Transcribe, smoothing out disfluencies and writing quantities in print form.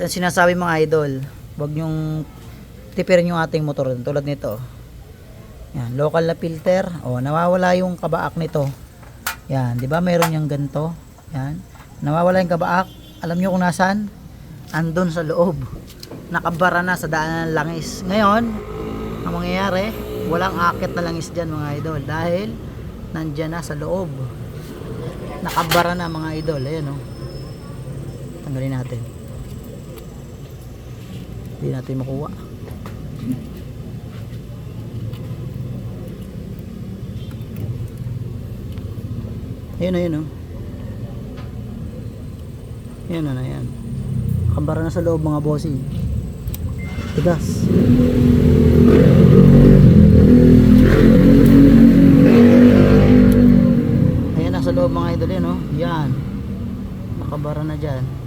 Yan sinasabi mga idol, wag nyong tipirin yung ating motor tulad nito. Yan, local na filter. O, nawawala yung kabaak nito. Yan, di ba meron yung ganito? Yan, nawawala yung kabaak. Alam nyo kung nasaan? Andun sa loob. Nakabara na sa daanan ng langis. Ngayon, ang mangyayari, walang akit na langis dyan mga idol. Dahil, nandyan na sa loob. Nakabara na mga idol. Ayan o. Tanggalin natin. Hindi natin makuha. Ayan na, yun o. Yan na yan. Nakabara na sa loob mga bossing. Tigas. Ayan na sa loob mga idol yan o. Yan. Nakabara na dyan.